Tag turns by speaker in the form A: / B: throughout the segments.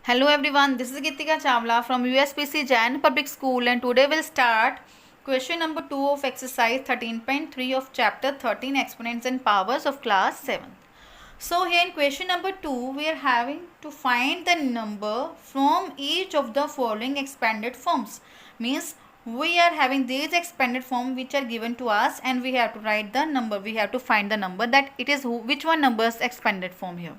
A: Hello everyone, this is Gitika Chawla from USPC Jain Public School and today we'll start question number 2 of exercise 13.3 of chapter 13 exponents and powers of class 7. So here in question number 2 we are having to find the number from each of the following expanded forms. Means we are having these expanded form which are given to us and we have to write the number. We have to find the number that it is which one number's expanded form here.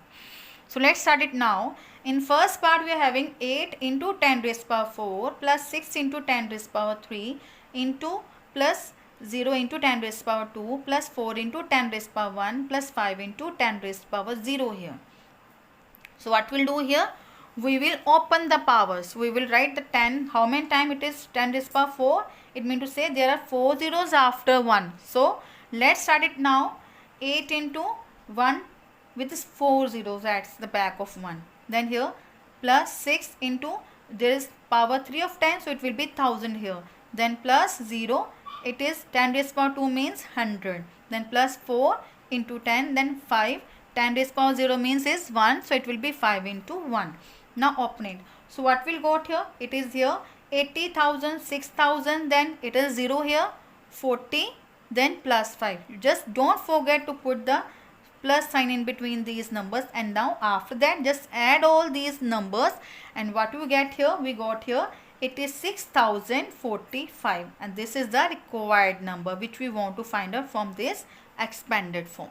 A: So let's start it now. In first part we are having 8 into 10 raised power 4 plus 6 into 10 raised power 3 into plus 0 into 10 raised power 2 plus 4 into 10 raised power 1 plus 5 into 10 raised power 0 here. So what we'll do here? We will open the powers. We will write the 10. How many times it is 10 raised power 4? It means to say there are 4 zeros after 1. So let's start it now. 8 into 1 with this 4 zeros at the back of 1. Then here plus 6 into there is power 3 of 10, so it will be 1000 here. Then plus 0, it is 10 raised power 2 means 100. Then plus 4 into 10, then 5. 10 raised power 0 means is 1, so it will be 5 into 1. Now open it. So what will got here? It is here 80,000, 6,000, then it is 0 here, 40, then plus 5. Just don't forget to put the plus sign in between these numbers, and now after that just add all these numbers, and what we get here? We got here it is 6045, and this is the required number which we want to find out from this expanded form.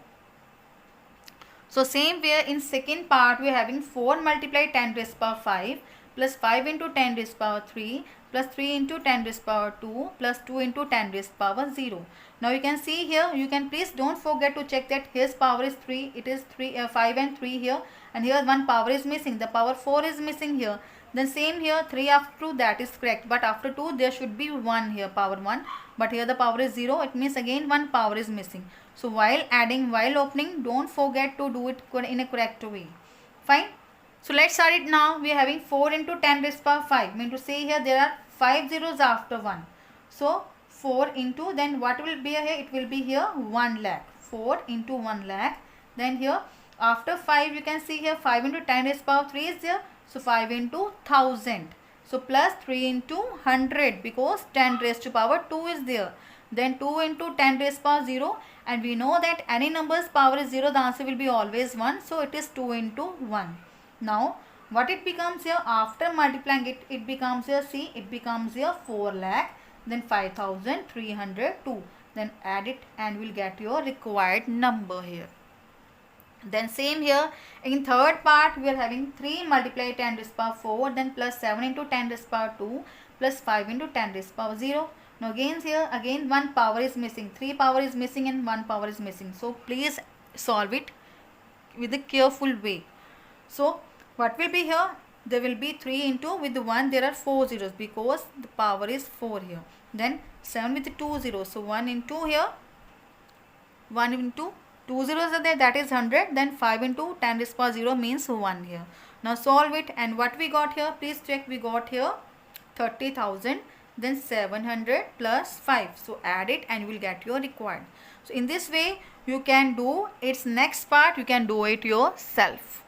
A: So same way in second part we are having 4 multiply 10 raised power 5 plus 5 into 10 raised power 3 plus 3 into 10 raised power 2 plus 2 into 10 raised power 0. Now you can see here, you can please don't forget to check that his power is 3, it is 5 and 3 here, and here one power is missing, the power 4 is missing here. Then same here 3 after 2, that is correct, but after 2 there should be 1 here, power 1, but here the power is 0, it means again one power is missing. So while adding, while opening, don't forget to do it in a correct way. Fine. So let's start it now. We are having 4 into 10 raised power 5. Mean to say here there are 5 zeros after 1. So 4 into, then what will be here? It will be here 1 lakh. 4 into 1 lakh. Then here after 5 you can see here 5 into 10 raised power 3 is there. So 5 into 1000. So plus 3 into 100 because 10 raised to power 2 is there. Then 2 into 10 raised power 0, and we know that any number's power is 0, the answer will be always 1. So it is 2 into 1. Now what it becomes here after multiplying it, it becomes here, see, it becomes here 4 lakh, then 5302. Then add it and we'll get your required number here. Then same here in third part we are having 3 multiply 10 raised power 4, then plus 7 into 10 raised power 2 plus 5 into 10 raised power 0. Now again here again one power is missing, 3 power is missing and 1 power is missing. So please solve it with a careful way. So what will be here? There will be 3 into with the 1, there are 4 zeros because the power is 4 here. Then 7 with the 2 zeros. So 1 into here, 1 into 2 zeros are there, that is 100. Then 5 into 10 raised power 0 means 1 here. Now solve it, and what we got here? Please check, we got here 30,000. Then 700 plus 5. So add it and you will get your required. So in this way you can do its next part, you can do it yourself.